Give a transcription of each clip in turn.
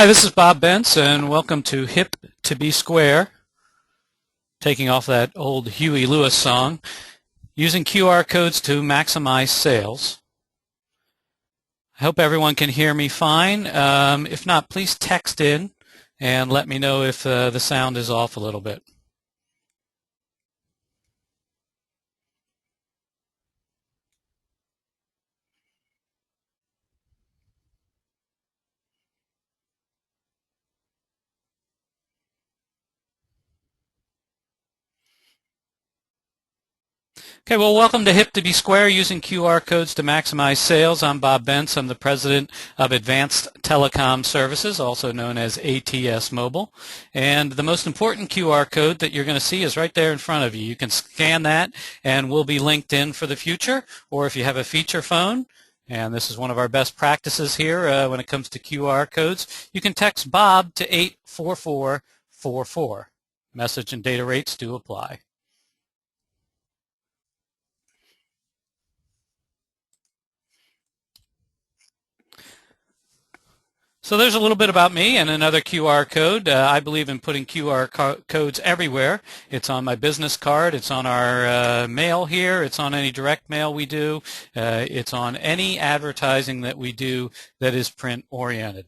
Hi, this is Bob Bentz, and welcome to Hip to Be Square, taking off that old Huey Lewis song, using QR codes to maximize sales. I hope everyone can hear me fine. If not, please text in and let me know if the sound is off a little bit. Okay, well, welcome to Hip to Be Square, using QR codes to maximize sales. I'm Bob Bentz. I'm the president of Advanced Telecom Services, also known as ATS Mobile. And the most important QR code that you're going to see is right there in front of you. You can scan that, and we'll be linked in for the future. Or if you have a feature phone, and this is one of our best practices here when it comes to QR codes, you can text Bob to 84444. Message and data rates do apply. So there's a little bit about me and another QR code. I believe in putting QR codes everywhere. It's on my business card. It's on our mail here. It's on any direct mail we do. It's on any advertising that we do that is print-oriented.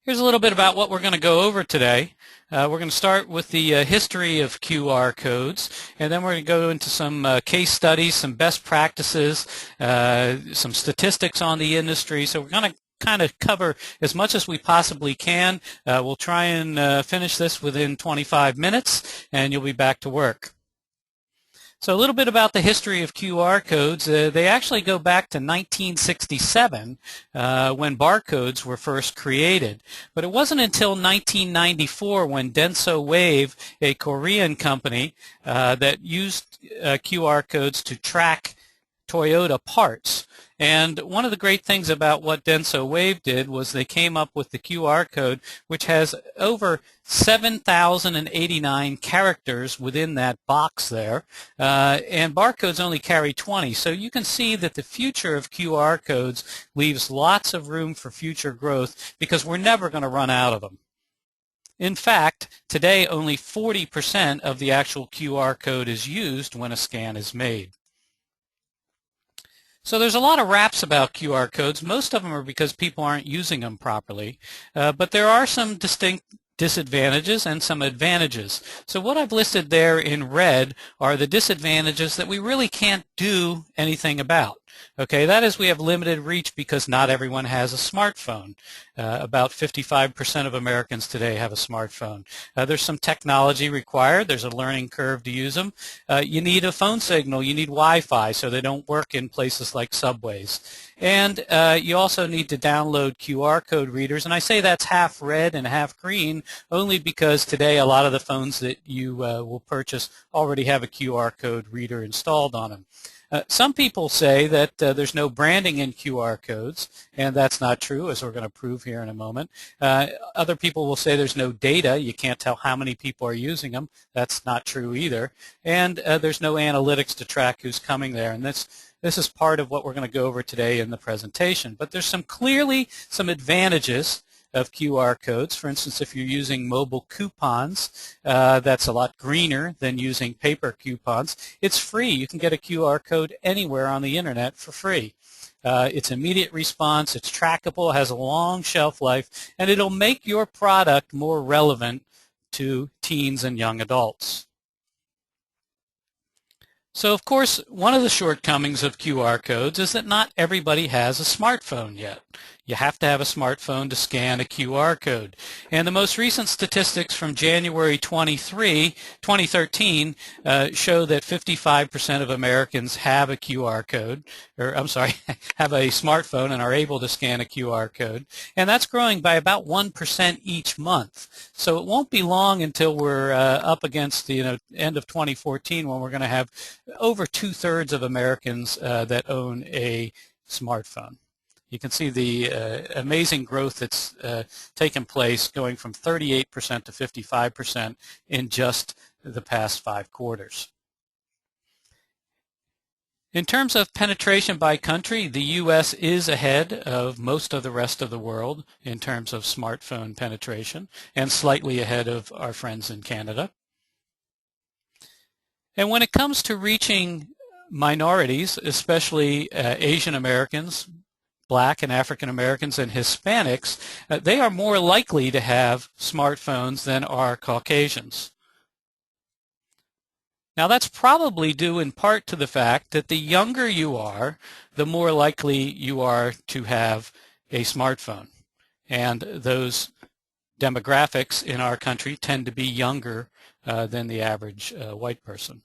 Here's a little bit about what we're going to go over today. We're going to start with the history of QR codes, and then we're going to go into some case studies, some best practices, some statistics on the industry. So we're going to kind of cover as much as we possibly can. We'll try and finish this within 25 minutes, and you'll be back to work. So a little bit about the history of QR codes. They actually go back to 1967 when barcodes were first created. But it wasn't until 1994 when Denso Wave, a Korean company that used QR codes to track Toyota parts. And one of the great things about what Denso Wave did was they came up with the QR code, which has over 7,089 characters within that box there, and barcodes only carry 20. So you can see that the future of QR codes leaves lots of room for future growth because we're never going to run out of them. In fact, today only 40% of the actual QR code is used when a scan is made. So there's a lot of raps about QR codes. Most of them are because people aren't using them properly, but there are some distinct disadvantages and some advantages. So what I've listed there in red are the disadvantages that we really can't do anything about. Okay, that is, we have limited reach because not everyone has a smartphone. About 55% of Americans today have a smartphone. There's some technology required. There's a learning curve to use them. You need a phone signal. You need Wi-Fi so they don't work in places like subways. And you also need to download QR code readers. And I say that's half red and half green only because today a lot of the phones that you will purchase already have a QR code reader installed on them. Some people say that there's no branding in QR codes, and that's not true, as we're going to prove here in a moment. Other people will say there's no data. You can't tell how many people are using them. That's not true either. And there's no analytics to track who's coming there. And this is part of what we're going to go over today in the presentation. But there's clearly some advantages of QR codes. For instance, if you're using mobile coupons, that's a lot greener than using paper coupons. It's free. You can get a QR code anywhere on the internet for free. It's immediate response, it's trackable, has a long shelf life, and it'll make your product more relevant to teens and young adults. So, of course, one of the shortcomings of QR codes is that not everybody has a smartphone yet. You have to have a smartphone to scan a QR code. And the most recent statistics from January 2013 show that 55% of Americans have a QR code, or I'm sorry, have a smartphone and are able to scan a QR code. And that's growing by about 1% each month. So it won't be long until we're up against the end of 2014 when we're going to have over 2/3 of Americans that own a smartphone. You can see the amazing growth that's taken place, going from 38% to 55% in just the past 5 quarters. In terms of penetration by country, the U.S. is ahead of most of the rest of the world in terms of smartphone penetration and slightly ahead of our friends in Canada. And when it comes to reaching minorities, especially Asian Americans, Black and African Americans and Hispanics, they are more likely to have smartphones than are Caucasians. Now that's probably due in part to the fact that the younger you are, the more likely you are to have a smartphone. And those demographics in our country tend to be younger than the average white person.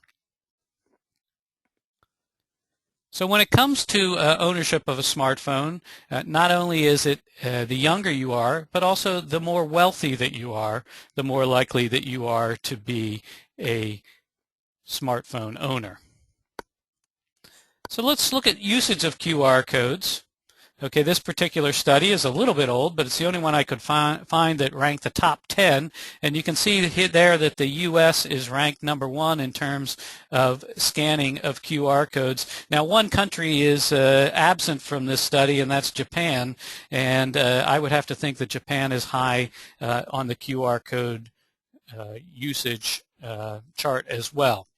So when it comes to ownership of a smartphone, not only is it the younger you are, but also the more wealthy that you are, the more likely that you are to be a smartphone owner. So let's look at usage of QR codes. Okay, this particular study is a little bit old, but it's the only one I could find that ranked the top 10. And you can see there that the U.S. is ranked number 1 in terms of scanning of QR codes. Now, one country is absent from this study, and that's Japan. And I would have to think that Japan is high on the QR code usage chart as well.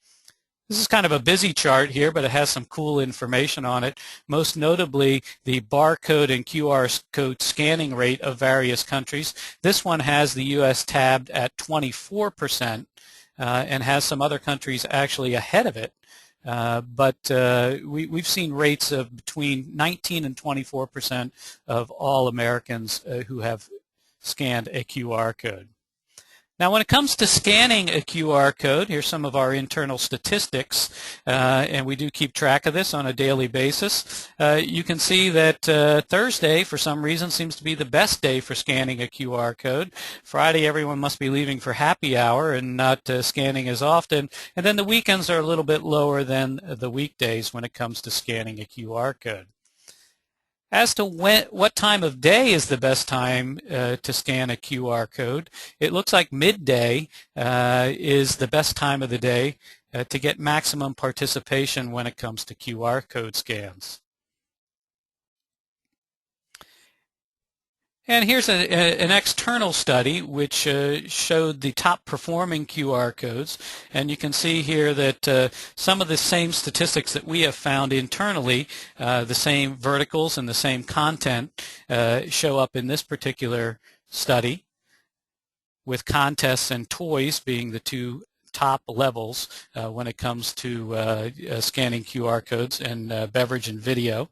This is kind of a busy chart here, but it has some cool information on it. Most notably, the barcode and QR code scanning rate of various countries. This one has the U.S. tabbed at 24% and has some other countries actually ahead of it. But we've seen rates of between 19 and 24% of all Americans who have scanned a QR code. Now, when it comes to scanning a QR code, here's some of our internal statistics, and we do keep track of this on a daily basis. You can see that Thursday, for some reason, seems to be the best day for scanning a QR code. Friday, everyone must be leaving for happy hour and not scanning as often. And then the weekends are a little bit lower than the weekdays when it comes to scanning a QR code. As to what time of day is the best time to scan a QR code, it looks like midday is the best time of the day to get maximum participation when it comes to QR code scans. And here's an external study which showed the top performing QR codes. And you can see here that some of the same statistics that we have found internally, the same verticals and the same content show up in this particular study, with contests and toys being the two top levels when it comes to scanning QR codes, and beverage and video.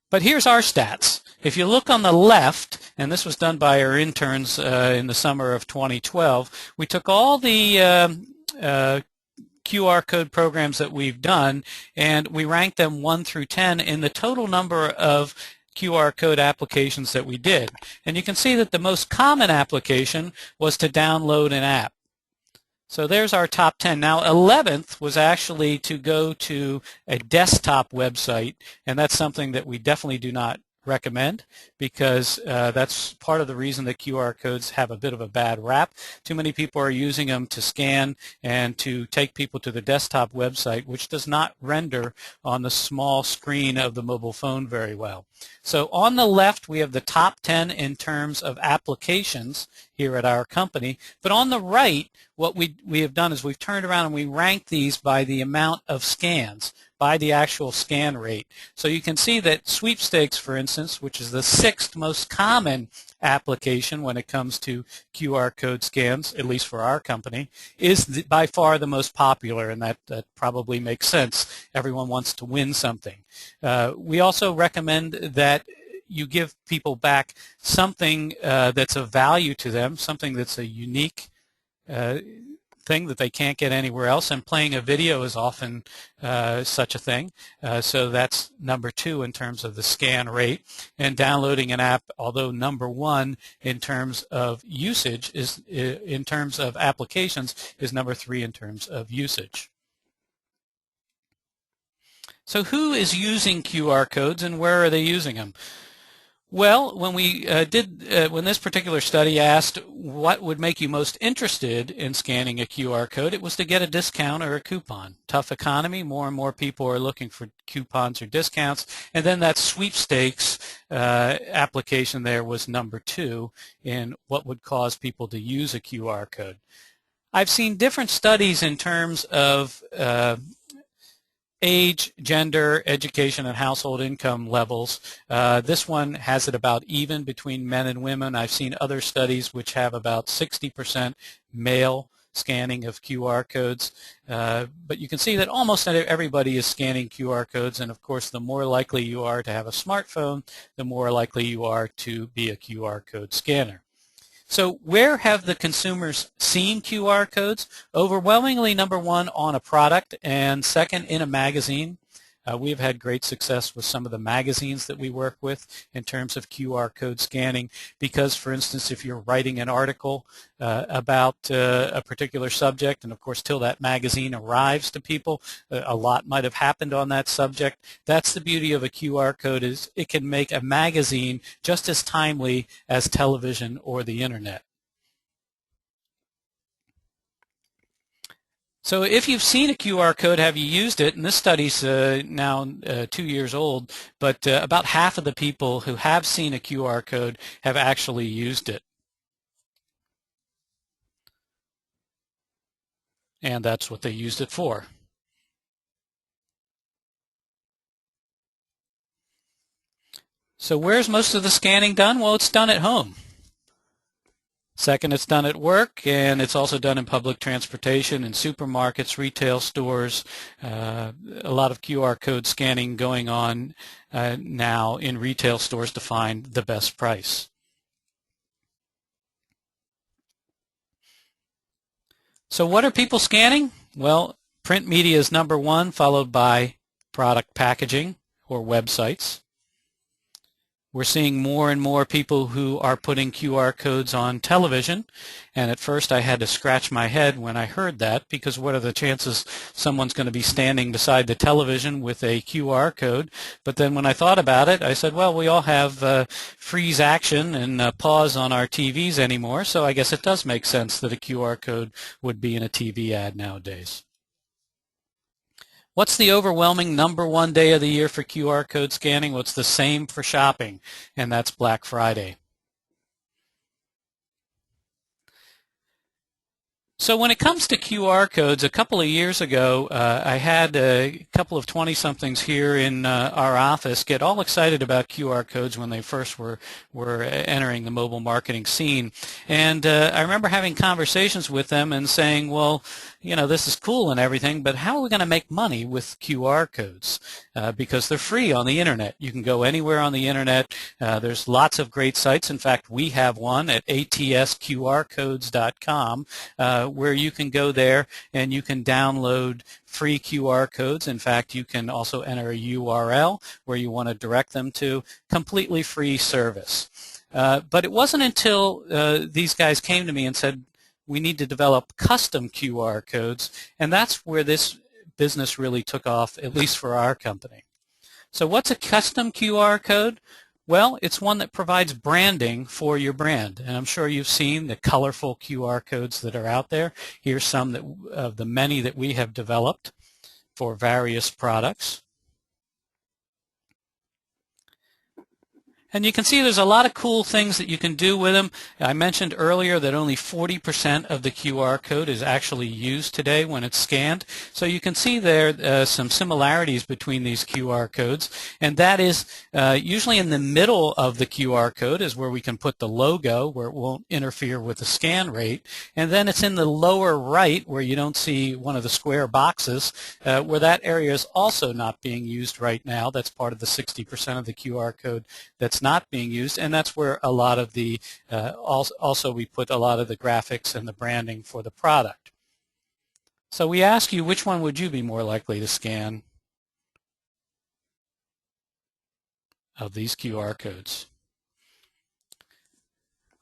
But here's our stats. If you look on the left, and this was done by our interns in the summer of 2012, we took all the QR code programs that we've done, and we ranked them 1 through 10 in the total number of QR code applications that we did. And you can see that the most common application was to download an app. So there's our top 10. Now, 11th was actually to go to a desktop website, and that's something that we definitely do not recommend, because that's part of the reason that QR codes have a bit of a bad rap. Too many people are using them to scan and to take people to the desktop website, which does not render on the small screen of the mobile phone very well. So on the left, we have the top 10 in terms of applications here at our company. But on the right, what we have done is we've turned around and we ranked these by the amount of scans, by the actual scan rate. So you can see that Sweepstakes, for instance, which is the 6th most common application when it comes to QR code scans, at least for our company, is by far the most popular, and that probably makes sense. Everyone wants to win something. We also recommend that you give people back something that's of value to them, something that's a unique thing that they can't get anywhere else, and playing a video is often such a thing. So that's number 2 in terms of the scan rate. And downloading an app, although number 1 in terms of usage, is in terms of applications, is number 3 in terms of usage. So who is using QR codes and where are they using them? Well, when we when this particular study asked what would make you most interested in scanning a QR code, it was to get a discount or a coupon. Tough economy, more and more people are looking for coupons or discounts, and then that sweepstakes application there was number 2 in what would cause people to use a QR code. I've seen different studies in terms of age, gender, education, and household income levels. This one has it about even between men and women. I've seen other studies which have about 60% male scanning of QR codes. But you can see that almost everybody is scanning QR codes, and of course the more likely you are to have a smartphone, the more likely you are to be a QR code scanner. So where have the consumers seen QR codes? Overwhelmingly, number 1, on a product, and second, in a magazine. We've had great success with some of the magazines that we work with in terms of QR code scanning because, for instance, if you're writing an article about a particular subject, and of course till that magazine arrives to people, a lot might have happened on that subject. That's the beauty of a QR code, is it can make a magazine just as timely as television or the internet. So if you've seen a QR code, have you used it? And this study's now 2 years old, but about half of the people who have seen a QR code have actually used it. And that's what they used it for. So where's most of the scanning done? Well, it's done at home. Second, it's done at work, and it's also done in public transportation, in supermarkets, retail stores. A lot of QR code scanning going on now in retail stores to find the best price. So what are people scanning? Well, print media is number 1, followed by product packaging or websites. We're seeing more and more people who are putting QR codes on television, and at first I had to scratch my head when I heard that, because what are the chances someone's going to be standing beside the television with a QR code? But then when I thought about it, I said, well, we all have freeze action and pause on our TVs anymore, so I guess it does make sense that a QR code would be in a TV ad nowadays. What's the overwhelming number 1 day of the year for QR code scanning? Well, it's the same for shopping, and that's Black Friday. So when it comes to QR codes, a couple of years ago, I had a couple of 20-somethings here in our office get all excited about QR codes when they first were entering the mobile marketing scene. And I remember having conversations with them and saying, well, you know, this is cool and everything, but how are we going to make money with QR codes? Because they're free on the internet. You can go anywhere on the internet. There's lots of great sites. In fact, we have one at atsqrcodes.com where you can go there and you can download free QR codes. In fact, you can also enter a URL where you want to direct them to. Completely free service. But it wasn't until these guys came to me and said, we need to develop custom QR codes, and that's where this business really took off, at least for our company. So what's a custom QR code? Well, it's one that provides branding for your brand, and I'm sure you've seen the colorful QR codes that are out there. Here's some of the many that we have developed for various products. And you can see there's a lot of cool things that you can do with them. I mentioned earlier that only 40% of the QR code is actually used today when it's scanned. So you can see there some similarities between these QR codes. And that is usually in the middle of the QR code is where we can put the logo, where it won't interfere with the scan rate. And then it's in the lower right where you don't see one of the square boxes where that area is also not being used right now. That's part of the 60% of the QR code that's not being used, and that's where a lot of the also we put a lot of the graphics and the branding for the product. So we ask you, which one would you be more likely to scan of these QR codes?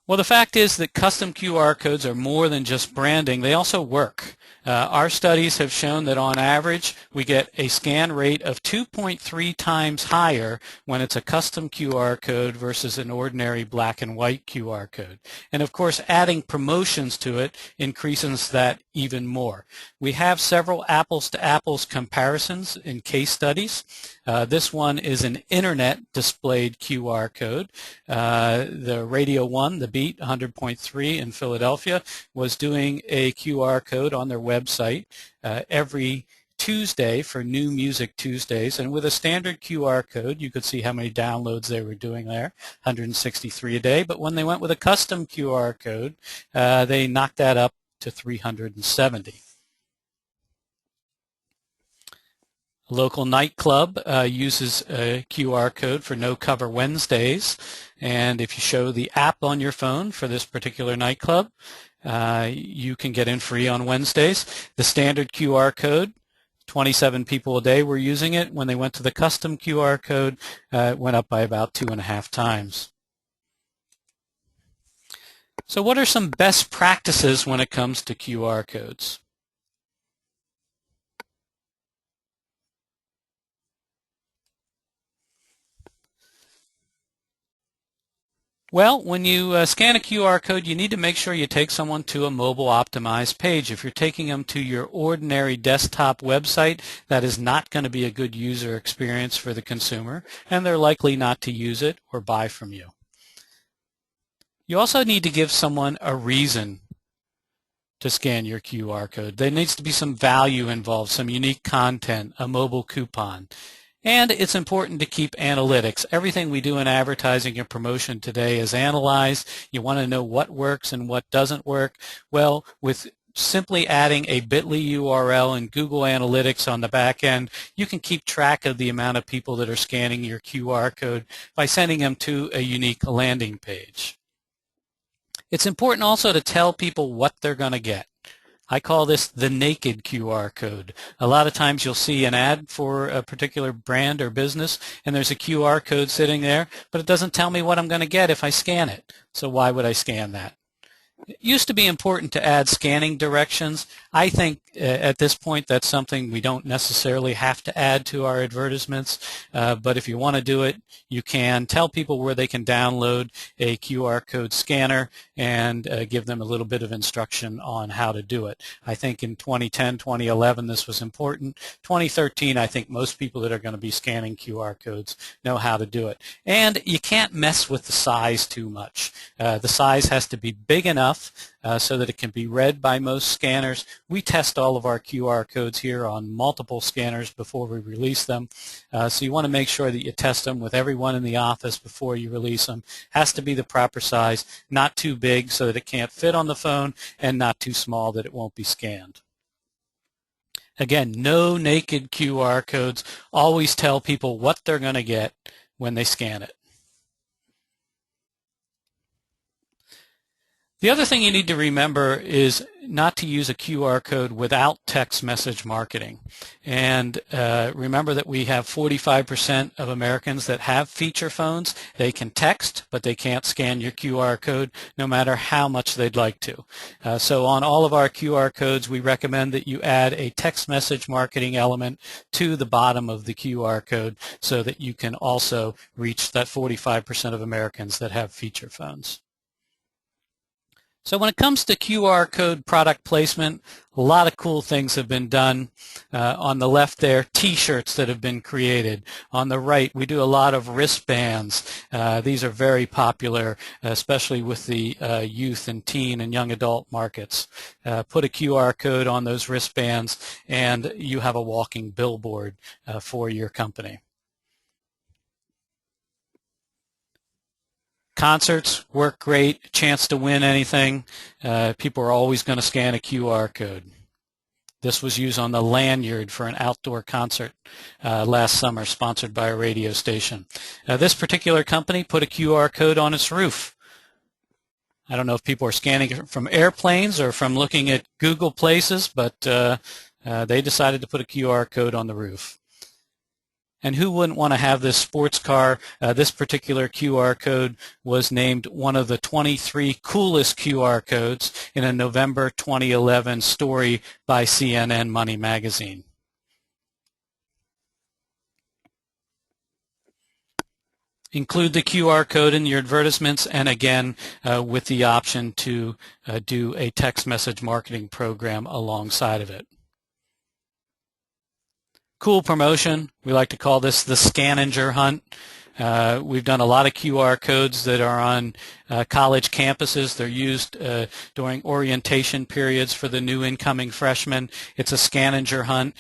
Well, the fact is that custom QR codes are more than just branding. They also work. Our studies have shown that on average we get a scan rate of 2.3 times higher when it's a custom QR code versus an ordinary black and white QR code. And of course, adding promotions to it increases that even more. We have several apples to apples comparisons in case studies. This one is an internet displayed QR code. The Radio 1, the Beat 100.3 in Philadelphia, was doing a QR code on their website every Tuesday for New Music Tuesdays, and with a standard QR code you could see how many downloads they were doing there, 163 a day, but when they went with a custom QR code they knocked that up to 370. A local nightclub uses a QR code for No Cover Wednesdays, and if you show the app on your phone for this particular nightclub, you can get in free on Wednesdays. The standard QR code, 27 people a day were using it. When they went to the custom QR code, it went up by about 2.5 times. So what are some best practices when it comes to QR codes? Well, when you scan a QR code, you need to make sure you take someone to a mobile optimized page. If you're taking them to your ordinary desktop website, that is not going to be a good user experience for the consumer, and they're likely not to use it or buy from you. You also need to give someone a reason to scan your QR code. There needs to be some value involved, some unique content, a mobile coupon. And it's important to keep analytics. Everything we do in advertising and promotion today is analyzed. You want to know what works and what doesn't work. Well, with simply adding a bit.ly URL and Google Analytics on the back end, you can keep track of the amount of people that are scanning your QR code by sending them to a unique landing page. It's important also to tell people what they're going to get. I call this the naked QR code. A lot of times you'll see an ad for a particular brand or business and there's a QR code sitting there, but it doesn't tell me what I'm going to get if I scan it. So why would I scan that? It used to be important to add scanning directions. I think at this point that's something we don't necessarily have to add to our advertisements, but if you want to do it, you can. Tell people where they can download a QR code scanner and give them a little bit of instruction on how to do it. I think in 2010, 2011 this was important. 2013, I think most people that are going to be scanning QR codes know how to do it. And you can't mess with the size too much. The size has to be big enough so that it can be read by most scanners. We test all of our QR codes here on multiple scanners before we release them. So you want to make sure that you test them with everyone in the office before you release them. Has to be the proper size, not too big so that it can't fit on the phone, and not too small that it won't be scanned. Again, no naked QR codes. Always tell people what they're going to get when they scan it. The other thing you need to remember is not to use a QR code without text message marketing. And remember that we have 45% of Americans that have feature phones. They can text, but they can't scan your QR code no matter how much they'd like to. So on all of our QR codes, we recommend that you add a text message marketing element to the bottom of the QR code so that you can also reach that 45% of Americans that have feature phones. So when it comes to QR code product placement, a lot of cool things have been done. On the left there, T-shirts that have been created. On the right, we do a lot of wristbands. These are very popular, especially with the youth and teen and young adult markets. Put a QR code on those wristbands and you have a walking billboard for your company. Concerts work great, chance to win anything. People are always going to scan a QR code. This was used on the lanyard for an outdoor concert last summer, sponsored by a radio station. This particular company put a QR code on its roof. I don't know if people are scanning it from airplanes or from looking at Google Places, but they decided to put a QR code on the roof. And who wouldn't want to have this sports car? This particular QR code was named one of the 23 coolest QR codes in a November 2011 story by CNN Money Magazine. Include the QR code in your advertisements, and again, with the option to do a text message marketing program alongside of it. Cool promotion. We like to call this the Scanenger Hunt. We've done a lot of QR codes that are on college campuses. They're used during orientation periods for the new incoming freshmen. It's a scavenger hunt,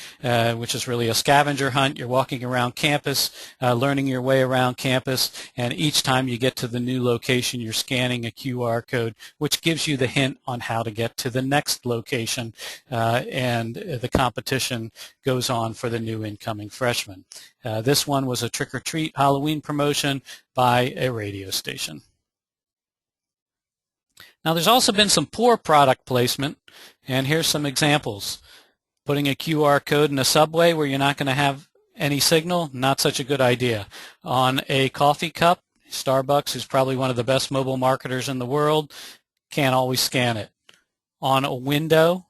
which is really a scavenger hunt. You're walking around campus, learning your way around campus, and each time you get to the new location, you're scanning a QR code, which gives you the hint on how to get to the next location, and the competition goes on for the new incoming freshmen. This one was a trick-or-treat Halloween promotion by a radio station. Now, there's also been some poor product placement, and here's some examples. Putting a QR code in a subway where you're not going to have any signal, not such a good idea. On a coffee cup, Starbucks, who's probably one of the best mobile marketers in the world, can't always scan it. On a window,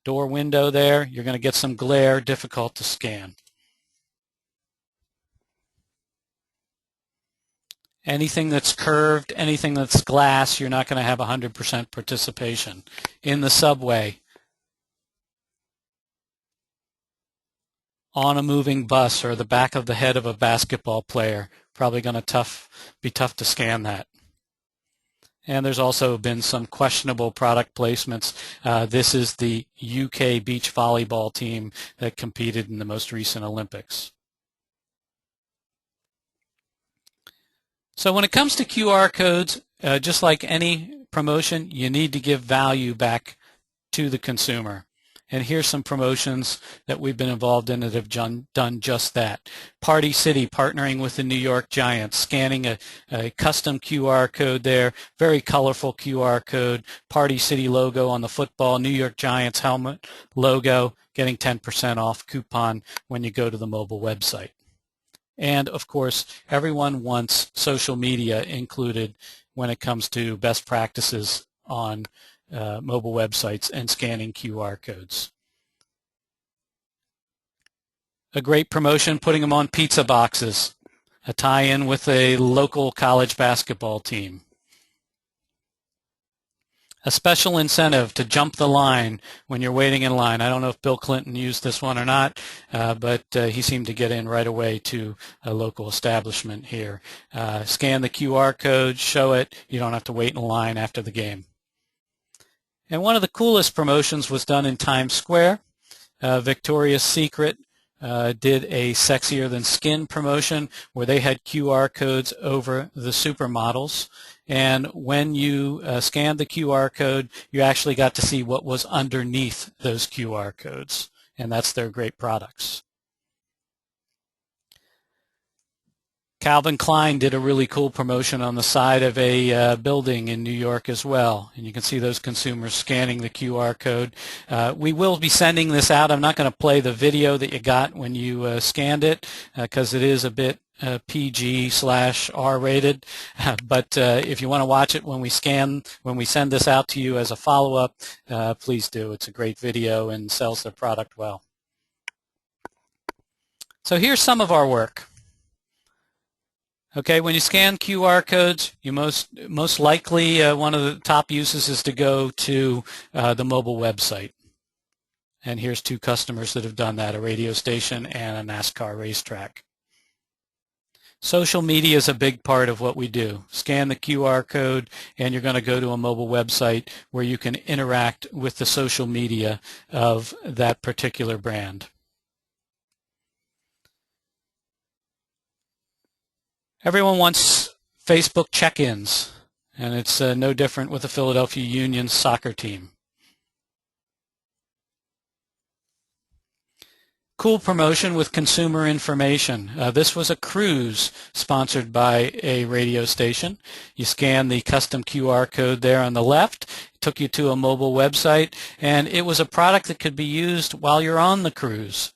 door window there, you're going to get some glare, difficult to scan. Anything that's curved, anything that's glass, you're not going to have 100% participation. In the subway, on a moving bus, or the back of the head of a basketball player, probably going to be tough to scan that. And there's also been some questionable product placements. This is the UK beach volleyball team that competed in the most recent Olympics. So when it comes to QR codes, just like any promotion, you need to give value back to the consumer. And here's some promotions that we've been involved in that have done just that. Party City partnering with the New York Giants, scanning a custom QR code there, very colorful QR code, Party City logo on the football, New York Giants helmet logo, getting 10% off coupon when you go to the mobile website. And, of course, everyone wants social media included when it comes to best practices on mobile websites and scanning QR codes. A great promotion, putting them on pizza boxes, a tie-in with a local college basketball team. A special incentive to jump the line when you're waiting in line. I don't know if Bill Clinton used this one or not, but he seemed to get in right away to a local establishment here. Scan the QR code, show it. You don't have to wait in line after the game. And one of the coolest promotions was done in Times Square. Victoria's Secret did a Sexier Than Skin promotion where they had QR codes over the supermodels. And when you scanned the QR code, you actually got to see what was underneath those QR codes. And that's their great products. Calvin Klein did a really cool promotion on the side of a building in New York as well. And you can see those consumers scanning the QR code. We will be sending this out. I'm not going to play the video that you got when you scanned it because it is a bit PG/R rated. But if you want to watch it when we send this out to you as a follow-up, please do. It's a great video and sells their product well. So here's some of our work. Okay, when you scan QR codes, you most likely one of the top uses is to go to the mobile website. And here's two customers that have done that, a radio station and a NASCAR racetrack. Social media is a big part of what we do. Scan the QR code and you're going to go to a mobile website where you can interact with the social media of that particular brand. Everyone wants Facebook check-ins, and it's no different with the Philadelphia Union soccer team. Cool promotion with consumer information. This was a cruise sponsored by a radio station. You scan the custom QR code there on the left, it took you to a mobile website, and it was a product that could be used while you're on the cruise.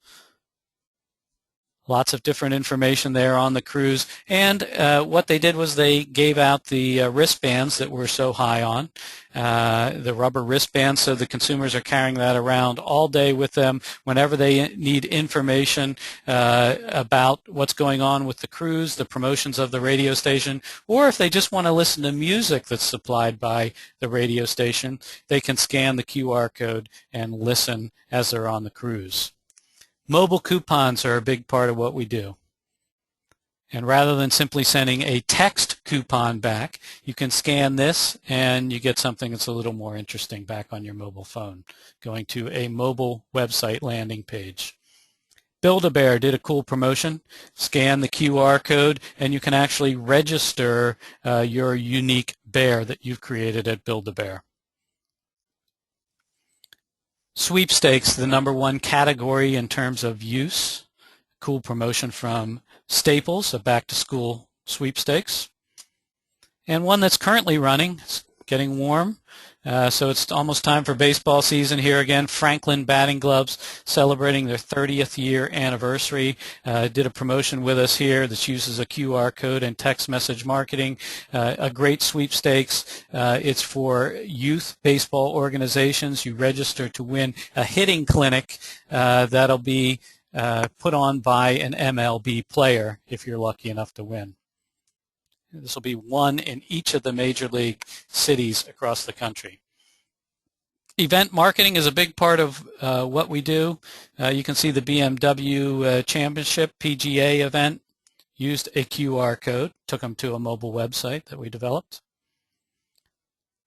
Lots of different information there on the cruise. And what they did was they gave out the wristbands that we're so high on, the rubber wristbands, so the consumers are carrying that around all day with them whenever they need information about what's going on with the cruise, the promotions of the radio station, or if they just want to listen to music that's supplied by the radio station, they can scan the QR code and listen as they're on the cruise. Mobile coupons are a big part of what we do. And rather than simply sending a text coupon back, you can scan this and you get something that's a little more interesting back on your mobile phone, going to a mobile website landing page. Build-A-Bear did a cool promotion. Scan the QR code and you can actually register your unique bear that you've created at Build-A-Bear. Sweepstakes, the #1 category in terms of use. Cool promotion from Staples, a back-to-school sweepstakes. And one that's currently running, it's getting warm, so it's almost time for baseball season here again. Franklin Batting Gloves celebrating their 30th year anniversary. Did a promotion with us here that uses a QR code and text message marketing. A great sweepstakes. It's for youth baseball organizations. You register to win a hitting clinic that'll be put on by an MLB player if you're lucky enough to win. This will be one in each of the major league cities across the country. Event marketing is a big part of what we do. You can see the BMW Championship PGA event used a QR code, took them to a mobile website that we developed.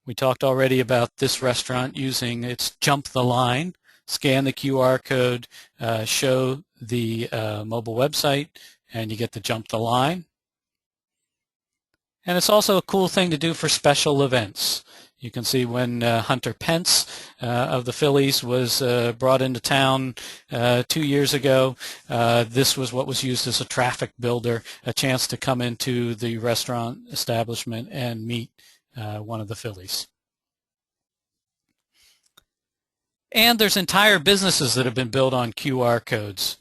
We talked already about this restaurant using its Jump the Line. Scan the QR code, show the mobile website, and you get to jump the line. And it's also a cool thing to do for special events. You can see when Hunter Pence of the Phillies was brought into town 2 years ago, this was what was used as a traffic builder, a chance to come into the restaurant establishment and meet one of the Phillies. And there's entire businesses that have been built on QR codes.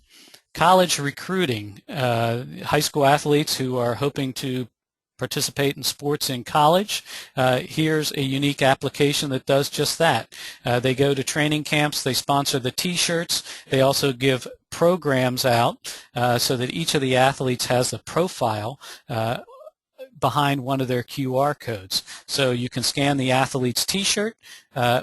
College recruiting, high school athletes who are hoping to participate in sports in college. Here's a unique application that does just that. They go to training camps, they sponsor the t-shirts, they also give programs out so that each of the athletes has a profile behind one of their QR codes. So you can scan the athlete's t-shirt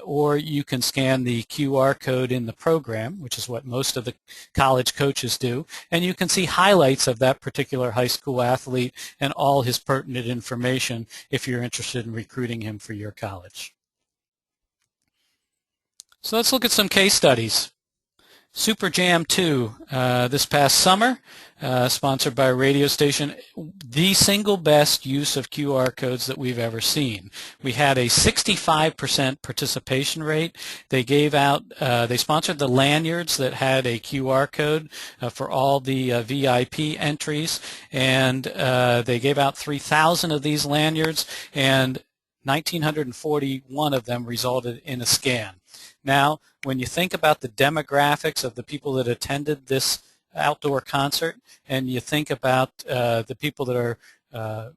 or you can scan the QR code in the program, which is what most of the college coaches do, and you can see highlights of that particular high school athlete and all his pertinent information if you're interested in recruiting him for your college. So let's look at some case studies. Super Jam 2 this past summer, sponsored by a radio station, the single best use of QR codes that we've ever seen. We had a 65% participation rate. They gave out, they sponsored the lanyards that had a QR code for all the VIP entries, and they gave out 3,000 of these lanyards, and 1,941 of them resulted in a scan. Now, when you think about the demographics of the people that attended this outdoor concert, and you think about the people that are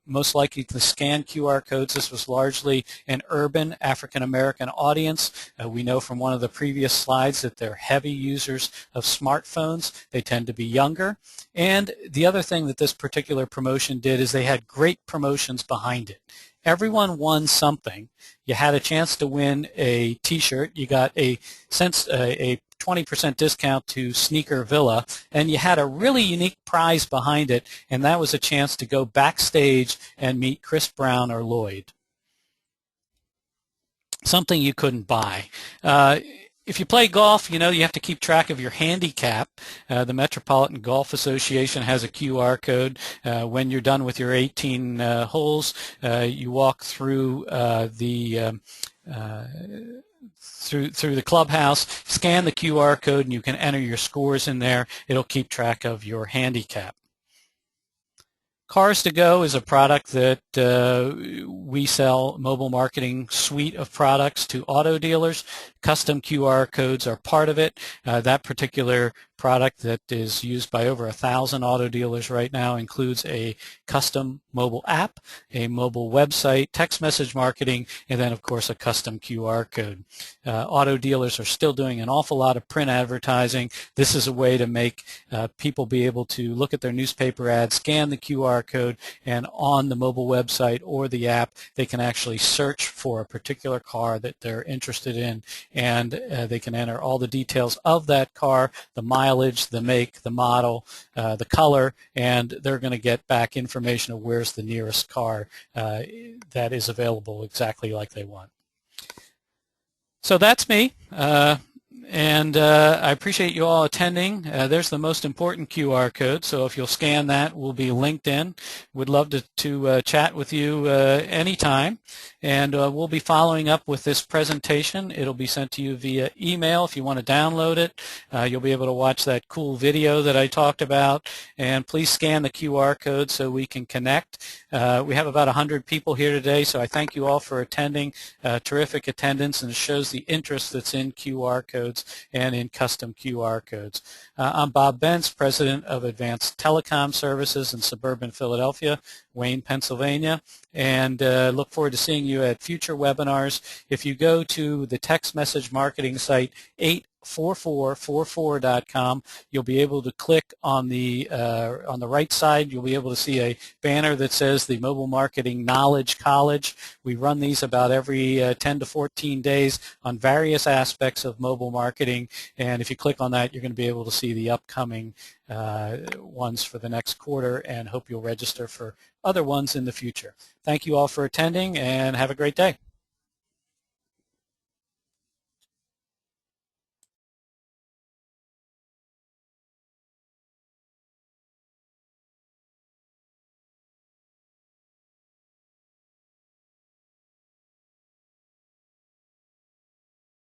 most likely to scan QR codes, this was largely an urban African-American audience. We know from one of the previous slides that they're heavy users of smartphones. They tend to be younger. And the other thing that this particular promotion did is they had great promotions behind it. Everyone won something. You had a chance to win a t-shirt. You got a 20% discount to Sneaker Villa, and you had a really unique prize behind it, and that was a chance to go backstage and meet Chris Brown or Lloyd. Something you couldn't buy. If you play golf, you know you have to keep track of your handicap. The Metropolitan Golf Association has a QR code. When you're done with your 18 holes, you walk through through the clubhouse, scan the QR code, and you can enter your scores in there. It'll keep track of your handicap. Cars to Go is a product that we sell, mobile marketing suite of products to auto dealers. Custom QR codes are part of it. That particular product that is used by over 1,000 auto dealers right now, includes a custom mobile app, a mobile website, text message marketing, and then of course a custom QR code. Auto dealers are still doing an awful lot of print advertising. This is a way to make people be able to look at their newspaper ads, scan the QR code, and on the mobile website or the app they can actually search for a particular car that they're interested in, and they can enter all the details of that car, the mileage, the make, the model, the color, and they're going to get back information of where's the nearest car that is available exactly like they want. So that's me, and I appreciate you all attending. There's the most important QR code, so if you'll scan that, we'll be linked in. We'd love to chat with you anytime, and we'll be following up with this presentation. It'll be sent to you via email if you want to download it. You'll be able to watch that cool video that I talked about, and please scan the QR code so we can connect. We have about 100 people here today, so I thank you all for attending. Terrific attendance, and it shows the interest that's in QR codes and in custom QR codes. I'm Bob Bentz, President of Advanced Telecom Services in suburban Philadelphia, Wayne, Pennsylvania, and look forward to seeing you at future webinars. If you go to the text message marketing site 84444.com, you'll be able to click on the right side. You'll be able to see a banner that says the Mobile Marketing Knowledge College. We run these about every 10 to 14 days on various aspects of mobile marketing, and if you click on that, you're going to be able to see the upcoming ones for the next quarter, and hope you'll register for other ones in the future. Thank you all for attending, and have a great day.